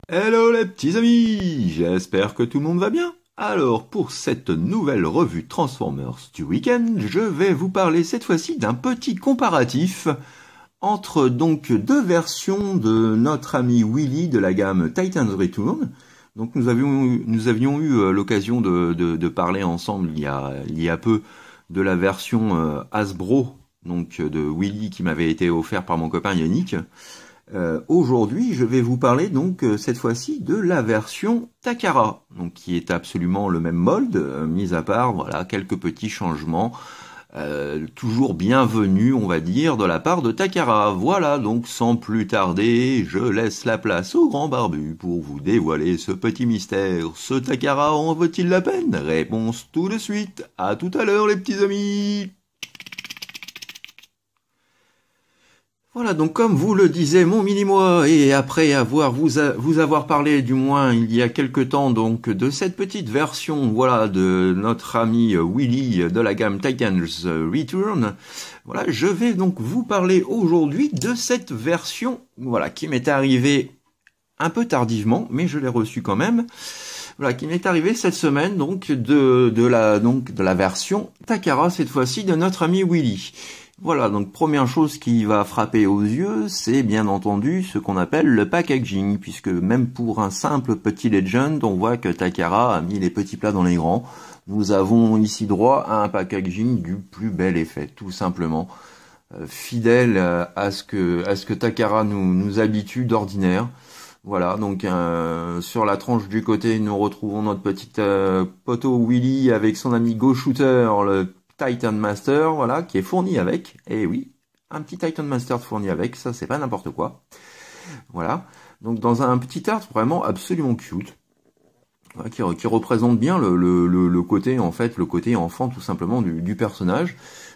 Hello les petits amis, j'espère que tout le monde va bien. Alors pour cette nouvelle revue Transformers du week-end, je vais vous parler cette fois-ci d'un petit comparatif entre donc deux versions de notre ami Willy de la gamme Titans Return. Donc nous avions eu l'occasion de parler ensemble il y a peu de la version Hasbro donc de Willy qui m'avait été offert par mon copain Yannick. Aujourd'hui, je vais vous parler donc cette fois-ci de la version Takara, donc qui est absolument le même mold, mis à part voilà quelques petits changements, toujours bienvenus, on va dire, de la part de Takara. Voilà, donc sans plus tarder, je laisse la place au grand barbu pour vous dévoiler ce petit mystère. Ce Takara en vaut-il la peine? Réponse tout de suite. À tout à l'heure, les petits amis. Voilà, donc comme vous le disait mon mini-moi, et après vous avoir parlé du moins il y a quelque temps donc de cette petite version voilà de notre ami Willy de la gamme Titans Return, voilà, je vais donc vous parler aujourd'hui de cette version voilà qui m'est arrivée un peu tardivement, mais je l'ai reçue quand même. Voilà, qui m'est arrivée cette semaine donc de la version Takara cette fois-ci de notre ami Willy. Voilà, donc première chose qui va frapper aux yeux, c'est bien entendu ce qu'on appelle le packaging, puisque même pour un simple petit Legend, on voit que Takara a mis les petits plats dans les grands. Nous avons ici droit à un packaging du plus bel effet, tout simplement. Fidèle à ce que Takara nous habitue d'ordinaire. Voilà, donc sur la tranche du côté, nous retrouvons notre petit poteau Willy avec son ami Go Shooter, le Titan Master, voilà, qui est fourni avec. Et oui, un petit Titan Master fourni avec, ça c'est pas n'importe quoi. Voilà, donc dans un petit art vraiment absolument cute, voilà, qui représente bien le côté en fait, le côté enfant tout simplement du personnage.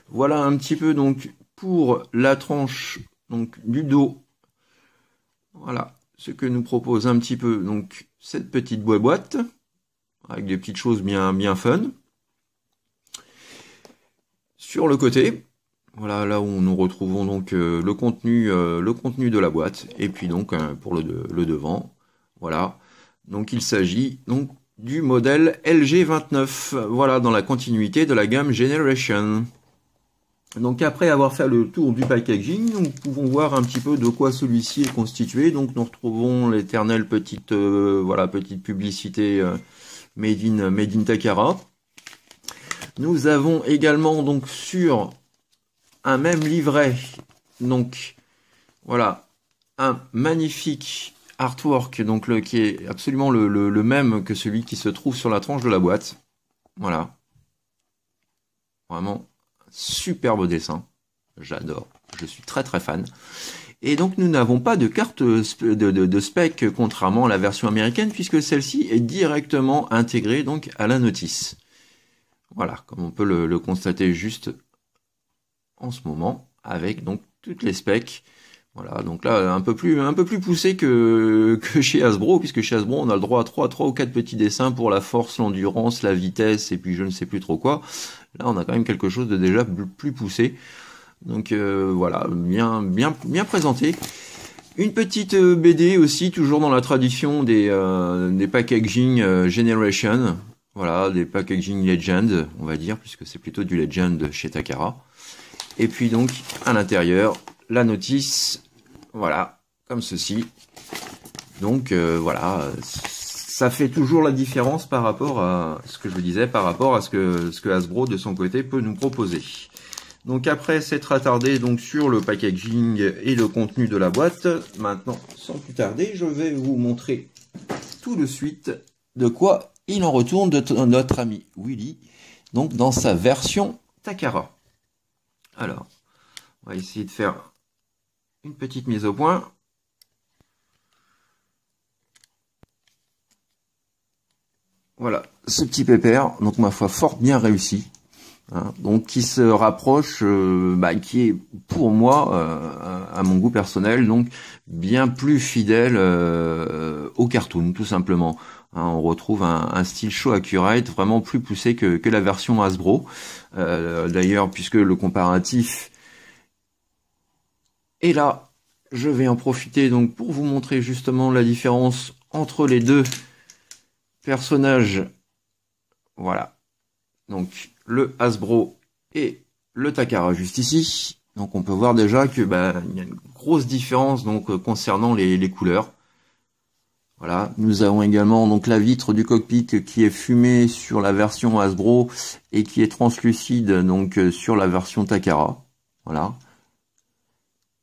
Voilà un petit peu donc pour la tranche donc du dos. Voilà ce que nous propose un petit peu donc cette petite boîte avec des petites choses bien fun. Sur le côté, voilà là où nous retrouvons donc le contenu de la boîte et puis donc pour le devant, voilà. Donc il s'agit donc du modèle LG29, voilà dans la continuité de la gamme Generation. Donc après avoir fait le tour du packaging, nous pouvons voir un petit peu de quoi celui-ci est constitué. Donc nous retrouvons l'éternelle petite petite publicité made in Takara. Nous avons également donc sur un même livret, donc voilà, un magnifique artwork donc qui est absolument le même que celui qui se trouve sur la tranche de la boîte. Voilà, vraiment superbe dessin, j'adore, je suis très fan. Et donc nous n'avons pas de carte de spec contrairement à la version américaine puisque celle-ci est directement intégrée donc à la notice. Voilà, comme on peut le constater juste en ce moment, avec donc toutes les specs. Voilà, donc là un peu plus poussé que chez Hasbro, puisque chez Hasbro on a le droit à 3 ou 4 petits dessins pour la force, l'endurance, la vitesse, et puis je ne sais plus trop quoi. Là on a quand même quelque chose de déjà plus poussé. Donc voilà, bien présenté. Une petite BD aussi, toujours dans la tradition des packaging Generation. Voilà, des packaging Legend, on va dire, puisque c'est plutôt du Legend chez Takara. Et puis donc, à l'intérieur, la notice, voilà, comme ceci. Donc voilà, ça fait toujours la différence par rapport à ce que je vous disais, par rapport à ce que Hasbro, de son côté, peut nous proposer. Donc après s'être attardé donc sur le packaging et le contenu de la boîte, maintenant, sans plus tarder, je vais vous montrer tout de suite de quoi il en retourne de notre ami Willy, donc dans sa version Takara. Alors, on va essayer de faire une petite mise au point. Voilà, ce petit pépère, donc ma foi fort bien réussi. Hein, donc qui se rapproche, qui est pour moi, à mon goût personnel, donc bien plus fidèle au cartoon, tout simplement. Hein, on retrouve un style show accurate vraiment plus poussé que la version Hasbro. D'ailleurs, puisque le comparatif est là je vais en profiter donc pour vous montrer justement la différence entre les deux personnages. Voilà. Donc le Hasbro et le Takara juste ici. Donc on peut voir déjà que il y a une grosse différence donc concernant les couleurs. Voilà, nous avons également donc la vitre du cockpit qui est fumée sur la version Hasbro et qui est translucide donc sur la version Takara. Voilà.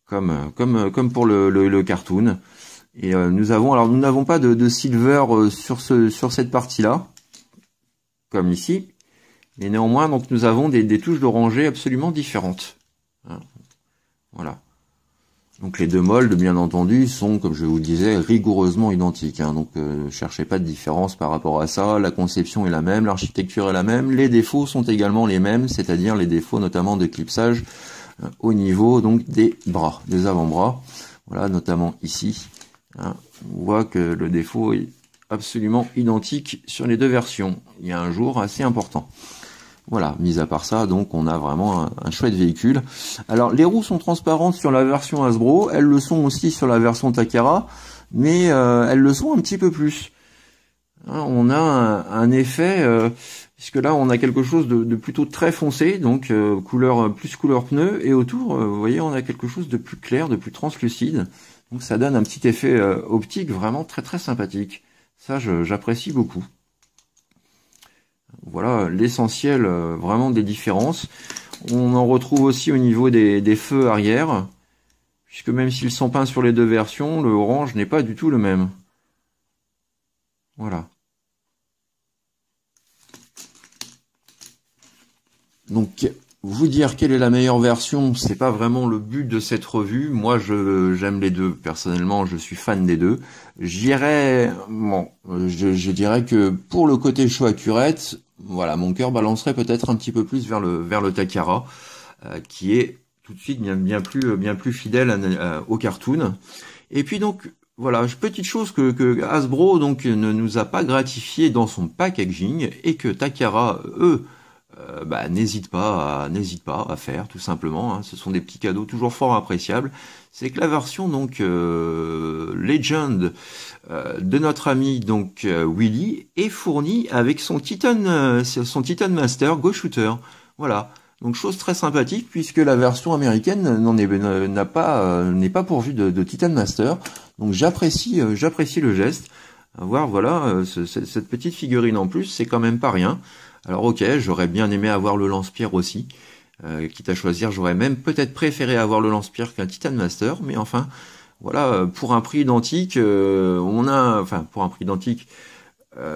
Comme pour le cartoon. Et nous n'avons pas de silver sur cette partie-là, comme ici. Mais néanmoins, donc nous avons des touches d'orangé absolument différentes. Voilà. Donc les deux moldes, bien entendu, sont, comme je vous le disais, rigoureusement identiques. Donc ne cherchez pas de différence par rapport à ça. La conception est la même, l'architecture est la même. Les défauts sont également les mêmes, c'est-à-dire les défauts notamment de clipsage au niveau donc des bras, des avant-bras. Voilà, notamment ici. On voit que le défaut est absolument identique sur les deux versions. Il y a un jour assez important. Voilà, mis à part ça, donc on a vraiment un chouette véhicule. Alors les roues sont transparentes sur la version Hasbro, elles le sont aussi sur la version Takara, mais elles le sont un petit peu plus. On a un effet, puisque là on a quelque chose de plutôt très foncé, donc couleur pneu, et autour, vous voyez, on a quelque chose de plus clair, de plus translucide. Donc ça donne un petit effet optique vraiment très très sympathique. Ça j'apprécie beaucoup. Voilà l'essentiel vraiment des différences. On en retrouve aussi au niveau des feux arrière, puisque même s'ils sont peints sur les deux versions, le orange n'est pas du tout le même. Voilà. Donc vous dire quelle est la meilleure version, c'est pas vraiment le but de cette revue. Moi j'aime les deux, personnellement je suis fan des deux. Je dirais que pour le côté show accurate, voilà, mon cœur balancerait peut-être un petit peu plus vers le Takara, qui est tout de suite bien plus fidèle au cartoon. Et puis donc voilà, petite chose que Hasbro donc ne nous a pas gratifié dans son packaging et que Takara n'hésite pas à faire tout simplement. Ce sont des petits cadeaux toujours fort appréciables. C'est que la version donc Legend de notre ami donc Willy est fournie avec son Titan Master Go Shooter. Voilà. Donc chose très sympathique puisque la version américaine n'est pas pourvue de Titan Master. Donc j'apprécie le geste. Voir voilà cette petite figurine en plus, c'est quand même pas rien. Alors ok, j'aurais bien aimé avoir le lance-pierre aussi. Quitte à choisir, j'aurais même peut-être préféré avoir le lance-pierre qu'un Titan Master, mais enfin, voilà, pour un prix identique,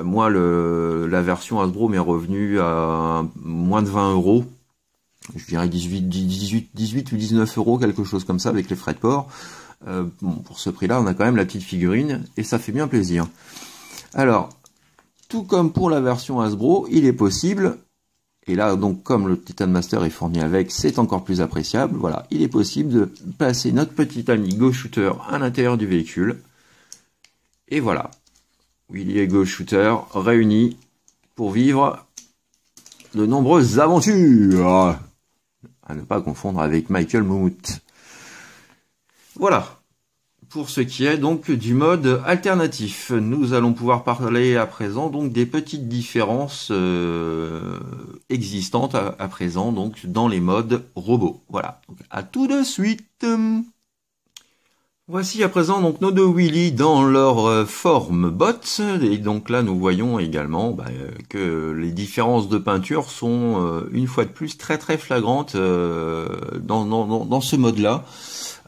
moi la version Hasbro m'est revenue à moins de 20 €. Je dirais 18 ou 19 €, quelque chose comme ça, avec les frais de port. Pour ce prix-là, on a quand même la petite figurine, et ça fait bien plaisir. Alors, tout comme pour la version Hasbro, il est possible, et là donc comme le Titan Master est fourni avec, c'est encore plus appréciable, voilà, il est possible de placer notre petit ami Go Shooter à l'intérieur du véhicule. Et voilà, Willy et Go Shooter réunis pour vivre de nombreuses aventures, à ne pas confondre avec Michael Moumout. Voilà. Pour ce qui est donc du mode alternatif, nous allons pouvoir parler à présent donc des petites différences existantes à présent donc dans les modes robots. Voilà, donc, à tout de suite. Voici à présent donc nos deux Willy dans leur forme botte, et donc là nous voyons également que les différences de peinture sont une fois de plus très très flagrantes dans ce mode-là.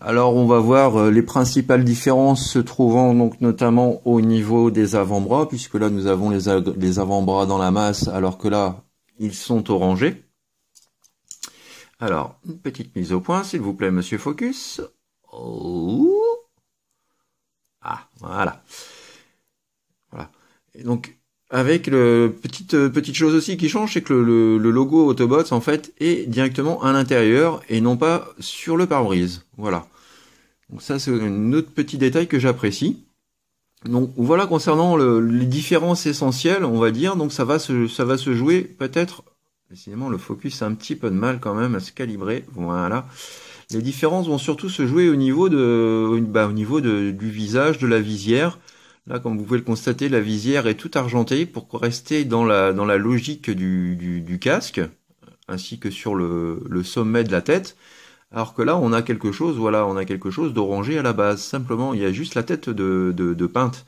Alors on va voir les principales différences se trouvant donc notamment au niveau des avant-bras, puisque là nous avons les avant-bras dans la masse, alors que là ils sont orangés. Alors une petite mise au point s'il vous plaît monsieur Focus. Oh. Ah voilà. Voilà. Et donc avec petite chose aussi qui change, c'est que le logo Autobots en fait est directement à l'intérieur et non pas sur le pare-brise. Voilà. Donc ça c'est un autre petit détail que j'apprécie. Donc voilà concernant les différences essentielles, on va dire. Donc ça va se jouer peut-être. Décidément le focus a un petit peu de mal quand même à se calibrer. Voilà. Les différences vont surtout se jouer au niveau du visage, de la visière. Là, comme vous pouvez le constater, la visière est toute argentée pour rester dans la logique du casque, ainsi que sur le sommet de la tête. Alors que là, on a quelque chose, voilà, on a quelque chose d'orangé à la base. Simplement, il y a juste la tête de peinte.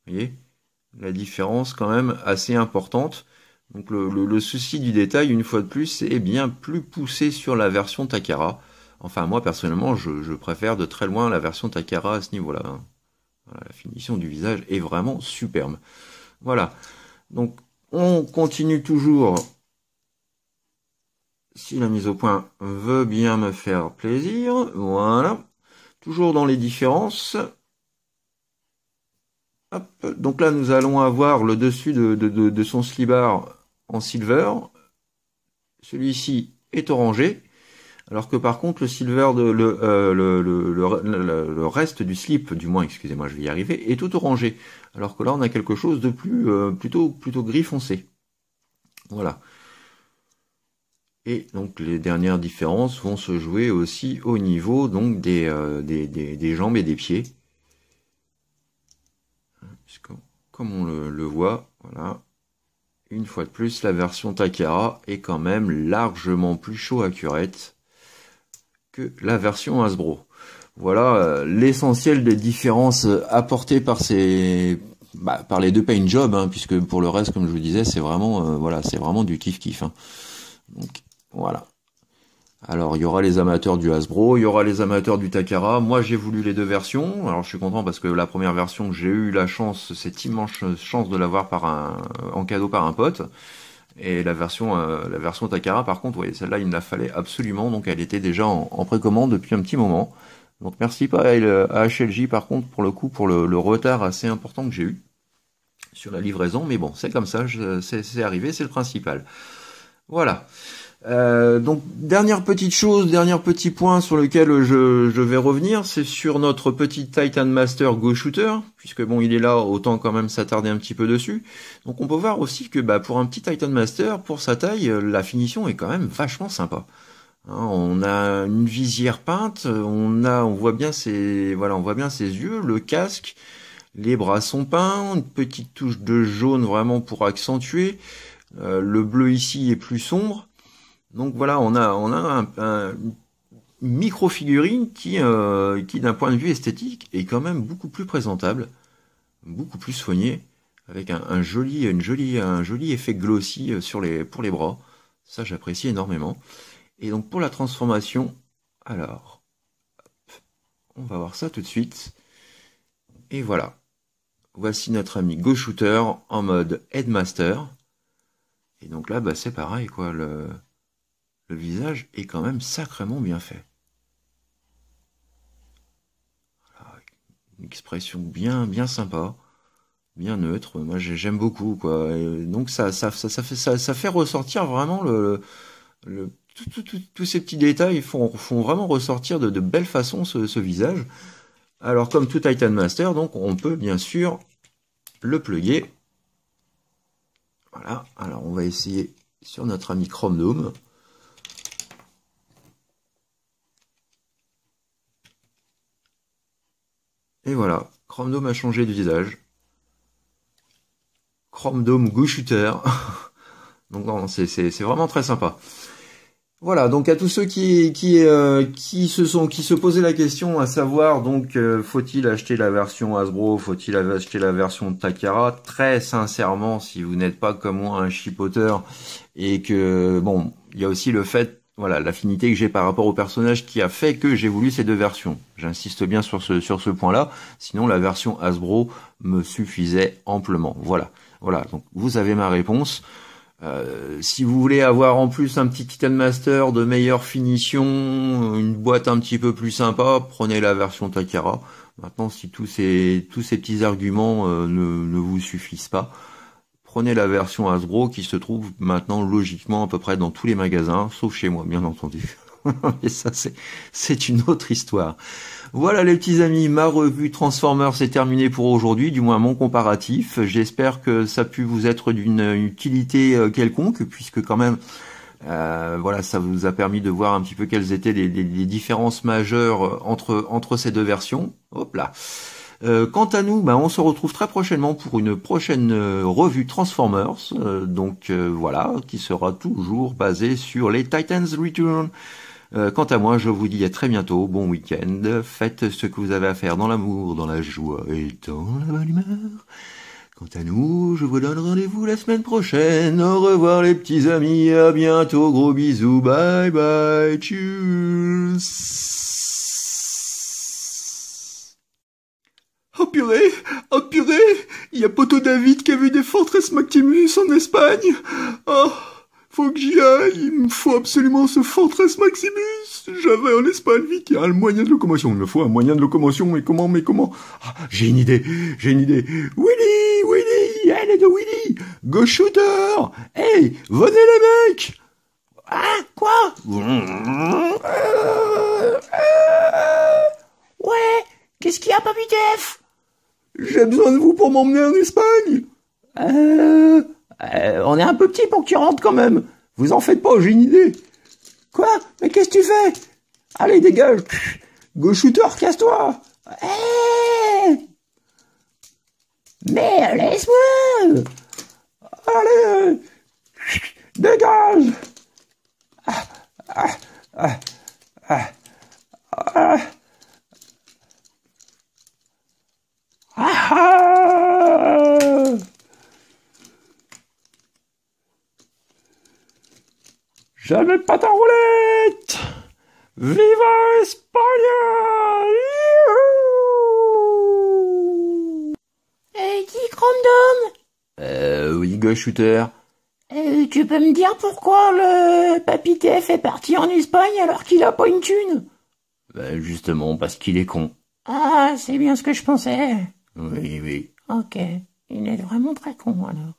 Vous voyez, la différence quand même assez importante. Donc le souci du détail, une fois de plus, est bien plus poussé sur la version Takara. Enfin, moi, personnellement, je préfère de très loin la version Takara à ce niveau-là. Voilà, la finition du visage est vraiment superbe. Voilà. Donc, on continue toujours, si la mise au point veut bien me faire plaisir. Voilà. Toujours dans les différences. Hop. Donc là, nous allons avoir le dessus de son slibard en silver. Celui-ci est orangé. Alors que par contre, le silver, le reste du slip, du moins, excusez-moi, je vais y arriver, est tout orangé. Alors que là, on a quelque chose de plus, plutôt gris foncé. Voilà. Et donc, les dernières différences vont se jouer aussi au niveau donc des jambes et des pieds. Comme on le voit, voilà. Une fois de plus, la version Takara est quand même largement plus chaud accurate que la version Hasbro. Voilà l'essentiel des différences apportées par par les deux paint jobs, hein, puisque pour le reste, comme je vous disais, c'est vraiment voilà, c'est vraiment du kiff-kiff. Hein. Donc voilà. Alors il y aura les amateurs du Hasbro, il y aura les amateurs du Takara. Moi j'ai voulu les deux versions. Alors je suis content parce que la première version, j'ai eu la chance, cette immense chance de l'avoir en cadeau par un pote. Et la version Takara, par contre, oui, celle-là, il me la fallait absolument. Donc, elle était déjà en précommande depuis un petit moment. Donc, merci à HLJ, par contre, pour le coup, pour le retard assez important que j'ai eu sur la livraison. Mais bon, c'est comme ça, c'est arrivé, c'est le principal. Voilà. Donc, dernière petite chose, dernier petit point sur lequel je vais revenir, c'est sur notre petit Titan Master Go Shooter, puisque bon, il est là, autant quand même s'attarder un petit peu dessus. Donc, on peut voir aussi que pour un petit Titan Master, pour sa taille, la finition est quand même vachement sympa. Hein, on a une visière peinte, on voit bien ses yeux, le casque, les bras sont peints, une petite touche de jaune vraiment pour accentuer. Le bleu ici est plus sombre. Donc voilà, on a une micro-figurine qui d'un point de vue esthétique est quand même beaucoup plus présentable, beaucoup plus soigné, avec un joli effet glossy pour les bras. Ça, j'apprécie énormément. Et donc pour la transformation, alors, hop, on va voir ça tout de suite. Et voilà, voici notre ami Go Shooter en mode Headmaster. Et donc là, c'est pareil, quoi, le visage est quand même sacrément bien fait. Voilà, une expression bien sympa, bien neutre. Moi, j'aime beaucoup, quoi. Et donc ça fait ressortir vraiment tous ces petits détails font vraiment ressortir de belle façon ce visage. Alors, comme tout Titan Master, donc on peut bien sûr le plugger. Voilà. Alors, on va essayer sur notre ami Chrome Dome. Et voilà, Chrome Dome a changé de visage. Chrome Dome Go Shooter. Donc non, c'est vraiment très sympa. Voilà, donc à tous ceux qui se posaient la question à savoir donc faut-il acheter la version Hasbro, faut-il acheter la version Takara, très sincèrement, si vous n'êtes pas comme moi un chipoteur et que bon, il y a aussi le fait voilà, l'affinité que j'ai par rapport au personnage qui a fait que j'ai voulu ces deux versions. J'insiste bien sur ce point-là. Sinon, la version Hasbro me suffisait amplement. Voilà. Voilà. Donc, vous avez ma réponse. Si vous voulez avoir en plus un petit Titan Master de meilleure finition, une boîte un petit peu plus sympa, prenez la version Takara. Maintenant, si tous ces petits arguments ne vous suffisent pas, prenez la version Hasbro qui se trouve maintenant logiquement à peu près dans tous les magasins, sauf chez moi, bien entendu. Et ça, c'est une autre histoire. Voilà les petits amis, ma revue Transformers est terminée pour aujourd'hui, du moins mon comparatif. J'espère que ça a pu vous être d'une utilité quelconque, puisque quand même, Voilà, ça vous a permis de voir un petit peu quelles étaient les différences majeures entre ces deux versions. Hop là. Quant à nous, on se retrouve très prochainement pour une prochaine revue Transformers, voilà, qui sera toujours basée sur les Titans Return. Quant à moi, je vous dis à très bientôt, bon week-end, faites ce que vous avez à faire dans l'amour, dans la joie et dans la bonne humeur. Quant à nous, je vous donne rendez-vous la semaine prochaine. Au revoir les petits amis, à bientôt, gros bisous, bye bye, tchuss. Oh purée, il y a Poto David qui a vu des Fortress Maximus en Espagne. Oh, faut que j'y aille, il me faut absolument ce Fortress Maximus. J'avais en Espagne, vite, il y a un moyen de locomotion, il me faut un moyen de locomotion, mais comment ah, j'ai une idée. Willy, elle est de Willy. Go Shooter. Hey, venez les mecs. Ah, quoi? Ouais, qu'est-ce qu'il y a, Papy Def? J'ai besoin de vous pour m'emmener en Espagne. On est un peu petit pour que tu rentres quand même. Vous en faites pas, j'ai une idée. Quoi? Mais qu'est-ce que tu fais? Allez, dégage. Go Shooter, casse-toi. Mais laisse-moi. Allez, dégage. Jamais pas ta roulette. Viva España. Dis Crandom. Oui, Go Shooter. Tu peux me dire pourquoi le Papy Def est parti en Espagne alors qu'il a pas une thune? Justement, parce qu'il est con. Ah, c'est bien ce que je pensais. Oui. Ok, il est vraiment très con alors.